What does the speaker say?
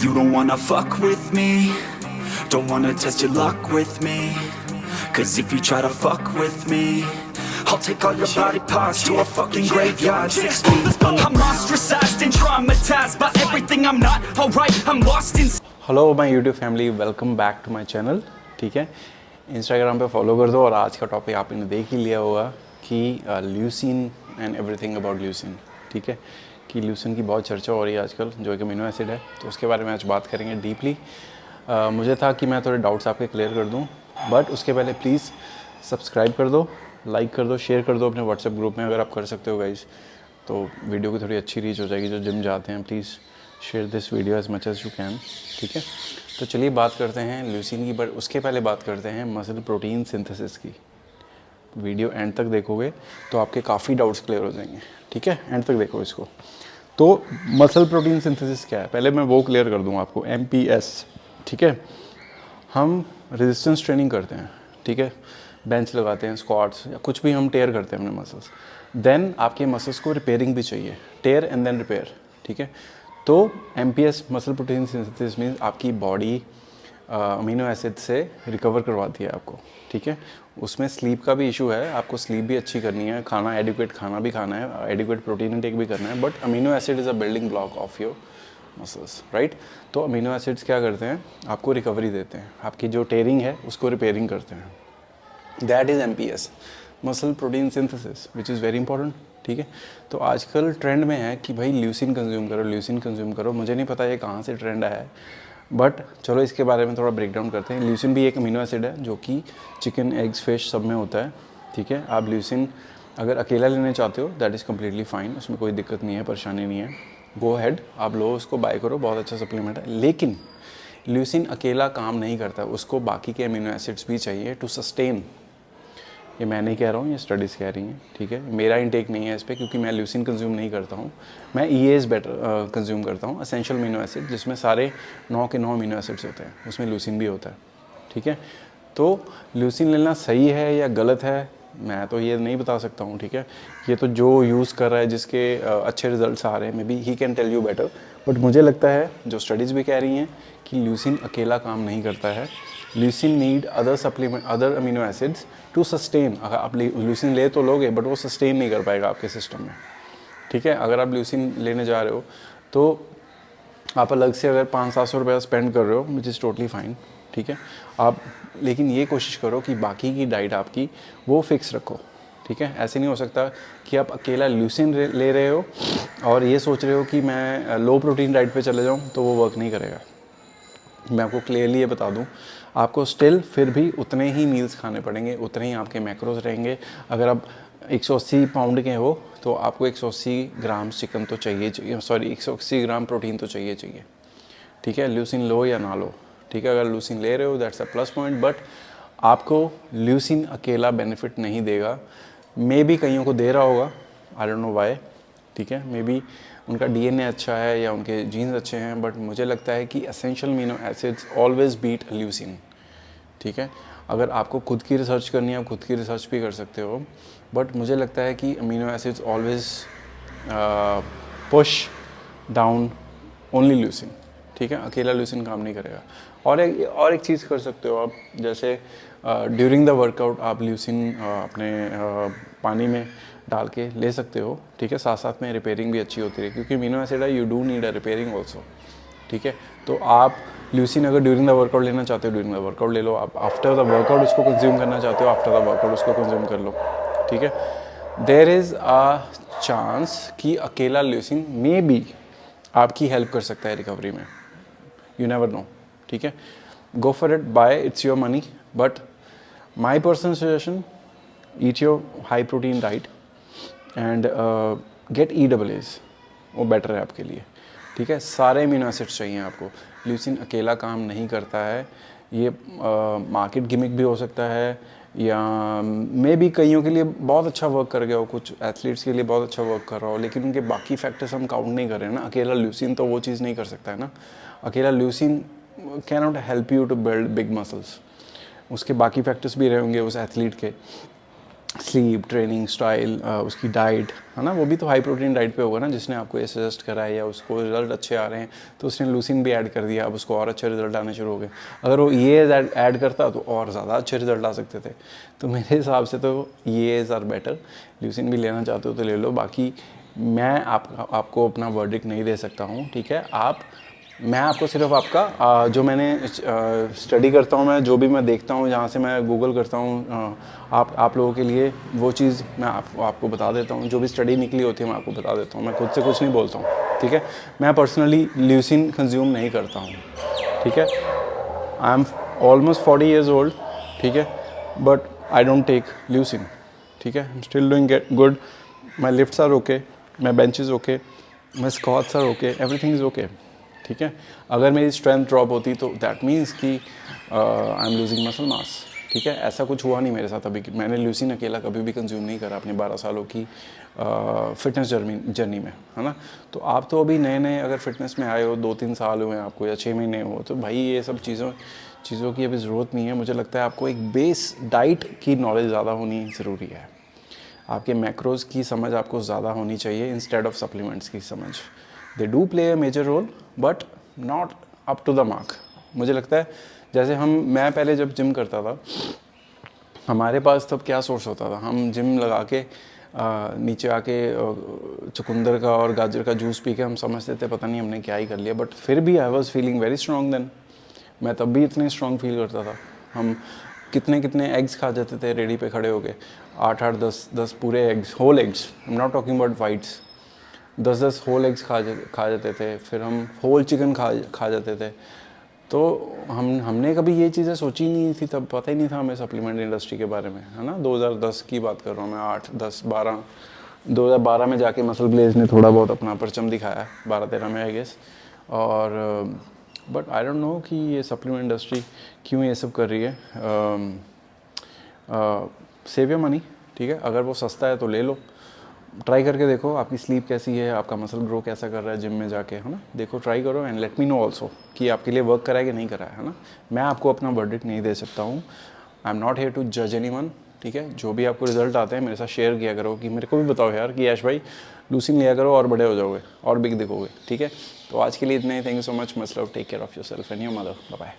You don't wanna fuck with me, don't wanna test your luck with me, 'cause if you try to fuck with me, I'll take all your body parts to a fucking graveyard, 6 feet under. I'm ostracized and traumatized by everything. I'm not alright, I'm lost in. Hello my YouTube family, welcome back to my channel. ठीक है, Instagram पे follow कर दो। और आज का topic आपने देख ही लिया होगा कि leucine and everything about leucine. ठीक है, कि ल्यूसिन की बहुत चर्चा हो रही है आजकल, जो एक अमीनो एसिड है, तो उसके बारे में आज बात करेंगे डीपली। मुझे था कि मैं थोड़े डाउट्स आपके क्लियर कर दूं, बट उसके पहले प्लीज़ सब्सक्राइब कर दो, लाइक कर दो, शेयर कर दो अपने व्हाट्सएप ग्रुप में अगर आप कर सकते हो गाइज, तो वीडियो की थोड़ी अच्छी रीच हो जाएगी। जो जिम जाते हैं please share this video as much as you can. ठीक है, तो चलिए बात करते हैं ल्यूसिन की, बट उसके पहले बात करते हैं मसल प्रोटीन सिंथेसिस की। वीडियो एंड तक देखोगे तो आपके काफ़ी डाउट्स क्लियर हो जाएंगे। ठीक है, एंड तक देखो इसको। तो मसल प्रोटीन सिंथेसिस क्या है, पहले मैं वो क्लियर कर दूँ आपको। MPS, ठीक है, हम रेजिस्टेंस ट्रेनिंग करते हैं, ठीक है, बेंच लगाते हैं, स्क्वाट्स या कुछ भी हम टेयर करते हैं अपने मसल्स। देन आपके मसल्स को रिपेयरिंग भी चाहिए, टेयर एंड देन रिपेयर। ठीक है, तो MPS muscle protein synthesis means आपकी बॉडी अमीनो एसिड से रिकवर करवाती है आपको। ठीक है, उसमें स्लीप का भी इशू है, आपको स्लीप भी अच्छी करनी है, खाना एडिक्वेट खाना भी खाना है, एडिक्वेट प्रोटीन इनटेक भी करना है, but amino acid is a building block of your muscles, right. तो अमीनो एसिड्स क्या करते हैं, आपको रिकवरी देते हैं, आपकी जो टेयरिंग है उसको रिपेयरिंग करते हैं। That is MPS, muscle protein synthesis, which is very important. ठीक है, तो आजकल ट्रेंड में है कि भाई ल्यूसिन कंज्यूम करो, ल्यूसिन कंज्यूम करो। मुझे नहीं पता ये कहाँ से ट्रेंड आया है, बट चलो इसके बारे में थोड़ा ब्रेक डाउन करते हैं। ल्यूसिन भी एक अमीनो एसिड है जो कि चिकन, एग्स, फिश सब में होता है। ठीक है, आप ल्यूसिन अगर अकेला लेने चाहते हो दैट इज़ कम्प्लीटली फाइन, उसमें कोई दिक्कत नहीं है, परेशानी नहीं है, गो हैड, आप लो उसको, बाय करो, बहुत अच्छा सप्लीमेंट है। लेकिन ल्यूसिन अकेला काम नहीं करता, उसको बाकी के अमीनो एसिड्स भी चाहिए टू सस्टेन। ये मैं नहीं कह रहा हूँ, ये स्टडीज़ कह रही हैं। ठीक है, मेरा इंटेक नहीं है इस पर, क्योंकि मैं ल्यूसिन कंज्यूम नहीं करता हूँ, मैं EAs बेटर कंज्यूम करता हूँ, एसेंशियल अमीनो एसिड, जिसमें सारे 9 के 9 अमीनो एसिड्स होते हैं, उसमें ल्यूसिन भी होता है। ठीक है, तो ल्यूसिन लेना सही है या गलत है, मैं तो ये नहीं बता सकता हूँ। ठीक है, ये तो जो यूज़ कर रहा है, जिसके अच्छे रिजल्ट्स आ रहे हैं, maybe he can tell you better, but मुझे लगता है जो स्टडीज़ भी कह रही हैं कि ल्यूसिन अकेला काम नहीं करता है। Leucine need other supplement, other amino acids to sustain. अगर आप ल्यूसिन ले तो लोगे, बट वो सस्टेन नहीं कर पाएगा आपके सिस्टम में। ठीक है, अगर आप ल्यूसिन लेने जा रहे हो तो आप अलग से अगर 500-700 रुपये स्पेंड कर रहे हो, विच इज़ टोटली फाइन। ठीक है, आप लेकिन ये कोशिश करो कि बाकी की डाइट आपकी वो फिक्स रखो। ठीक है, ऐसे नहीं हो सकता कि आप अकेला ल्यूसिन ले रहे हो और ये सोच रहे हो कि मैं लो प्रोटीन डाइट पे चले जाऊँ, तो वो वर्क नहीं करेगा। मैं आपको क्लियरली ये बता दूं, आपको स्टिल फिर भी उतने ही मील्स खाने पड़ेंगे, उतने ही आपके मैक्रोज रहेंगे। अगर आप 180 पाउंड के हो तो आपको 180 ग्राम चिकन तो चाहिए, सॉरी 180 ग्राम प्रोटीन तो चाहिए। ठीक है, ल्यूसिन लो या ना लो। ठीक है, अगर ल्यूसिन ले रहे हो that's a plus point, but आपको ल्यूसिन अकेला बेनिफिट नहीं देगा। मे बी कईयों को दे रहा होगा, आई डोंट नो व्हाई। ठीक है, मे बी उनका DNA अच्छा है या उनके जीन्स अच्छे हैं, बट मुझे लगता है कि essential amino acids always beat leucine. ठीक है, अगर आपको खुद की रिसर्च करनी है, आप खुद की रिसर्च भी कर सकते हो, बट मुझे लगता है कि amino acids always push down only leucine. ठीक है, अकेला ल्यूसिन काम नहीं करेगा। और एक चीज़ कर सकते हो आप, जैसे ड्यूरिंग द वर्कआउट आप ल्यूसिन अपने पानी में डाल के ले सकते हो। ठीक है, साथ साथ में रिपेयरिंग भी अच्छी होती है, क्योंकि अमीनो एसिड है, you do need a repairing also. ठीक है, तो आप ल्यूसिन अगर ड्यूरिंग द वर्कआउट लेना चाहते हो, ड्यूरिंग द वर्कआउट ले लो। आप आफ्टर द वर्कआउट उसको कंज्यूम करना चाहते हो, आफ्टर द वर्कआउट उसको कंज्यूम कर लो। ठीक है, देयर इज़ अ चांस कि अकेला ल्यूसिन मे बी आपकी हेल्प कर सकता है रिकवरी में, यू नेवर नो। ठीक है, go for it, bye, it's your money, but my personal suggestion, eat your high protein diet and get EAAs, वो बेटर है आपके लिए। ठीक है, सारे अमीनो एसिड्स चाहिए आपको, ल्यूसिन अकेला काम नहीं करता है। ये मार्केट गिमिक भी हो सकता है, या मे भी कईयों के लिए बहुत अच्छा वर्क कर गया हो, कुछ एथलीट्स के लिए बहुत अच्छा वर्क कर रहा हो, लेकिन उनके बाकी फैक्टर्स हम काउंट नहीं कर रहे हैं ना। अकेला ल्यूसिन तो वो चीज़ नहीं कर सकता है ना। अकेला leucine can not help you to build big muscles, उसके बाकी फैक्टर्स भी रहेंगे उस एथलीट के। स्लीप, ट्रेनिंग स्टाइल, उसकी डाइट, है ना, वो भी तो हाई प्रोटीन डाइट पे होगा ना, जिसने आपको ये सजेस्ट करा है या उसको रिजल्ट अच्छे आ रहे हैं तो उसने लूसिन भी ऐड कर दिया, अब उसको और अच्छे रिजल्ट आने शुरू हो गए। अगर वो ये ऐड करता तो और ज़्यादा अच्छे रिजल्ट आ सकते थे। तो मेरे हिसाब से तो ये आर बेटर। लूसिन भी लेना चाहते हो तो ले लो, बाकी मैं आपको अपना वर्डिक्ट नहीं दे सकता हूँ, ठीक है। मैं आपको सिर्फ आपका जो मैंने स्टडी करता हूँ, मैं जो भी मैं देखता हूँ, जहाँ से मैं गूगल करता हूँ, आप लोगों के लिए वो चीज़ मैं आपको बता देता हूँ। जो भी स्टडी निकली होती है मैं आपको बता देता हूँ, मैं खुद से कुछ नहीं बोलता हूँ, ठीक है। मैं पर्सनली ल्यूसिन कंज्यूम नहीं करता हूँ, ठीक है। I am almost 40 years old, ठीक है, but I don't take leucine, ठीक है। I am still doing good, my lifts are okay, my benches okay, my squats are okay, everything is okay, ठीक है। अगर मेरी स्ट्रेंथ ड्रॉप होती तो दैट मीन्स कि I am losing muscle mass, ठीक है। ऐसा कुछ हुआ नहीं मेरे साथ अभी। मैंने ल्यूसिन अकेला कभी भी कंज्यूम नहीं करा अपने 12 सालों की फिटनेस जर्नी में, है ना। तो आप तो अभी नए नए अगर फिटनेस में आए हो, 2-3 साल हुए हैं आपको या 6 महीने हो, तो भाई ये सब चीज़ों की अभी ज़रूरत नहीं है। मुझे लगता है आपको एक बेस डाइट की नॉलेज ज़्यादा होनी ज़रूरी है। आपके मैक्रोज की समझ आपको ज़्यादा होनी चाहिए इंस्टेड ऑफ सप्लीमेंट्स की समझ। They do play a major role but not up to the mark. मुझे लगता है जैसे मैं पहले जब जिम करता था, हमारे पास तब क्या सोर्स होता था, हम जिम लगा के नीचे आके चुकंदर का और गाजर का जूस पी के हम समझते थे पता नहीं हमने क्या ही कर लिया, बट फिर भी I was feeling very strong then. मैं तब भी इतने स्ट्रॉन्ग फील करता था। हम कितने कितने एग्स खा जाते थे रेडी पे खड़े होके, 8-8, 10-10 पूरे eggs, whole eggs, I am not talking about whites, 10-10 whole eggs खा जाते थे। फिर हम होल चिकन खा जाते थे। तो हमने कभी ये चीज़ें सोची नहीं थी, तब पता ही नहीं था हमें सप्लीमेंट इंडस्ट्री के बारे में, है ना। 2010 की बात कर रहा हूँ मैं, 8, 10, 12, 2012 में जाके मसल ब्लेज ने थोड़ा बहुत अपना परचम दिखाया, 12-13 में आई गेस। और बट आई डोंट नो कि ये सप्लीमेंट इंडस्ट्री क्यों ये सब कर रही है। सेव योर मनी, ठीक है। अगर वो सस्ता है तो ले लो, ट्राई करके देखो आपकी स्लीप कैसी है, आपका मसल ग्रो कैसा कर रहा है जिम में जाके, है ना। देखो, ट्राई करो and let me know also कि आपके लिए वर्क करा है कि नहीं करा है ना। मैं आपको अपना वर्डिक्ट नहीं दे सकता हूँ, I am not here to जज एनीवन, ठीक है। जो भी आपको रिजल्ट आते हैं मेरे साथ शेयर किया करो, कि मेरे को भी बताओ यार कि यश भाई लूसिन लिया करो और बड़े हो जाओगे और बिग दिखोगे, ठीक है। तो आज के लिए इतना ही। Thank you so much, much love, take care of yourself and your mother, bye bye.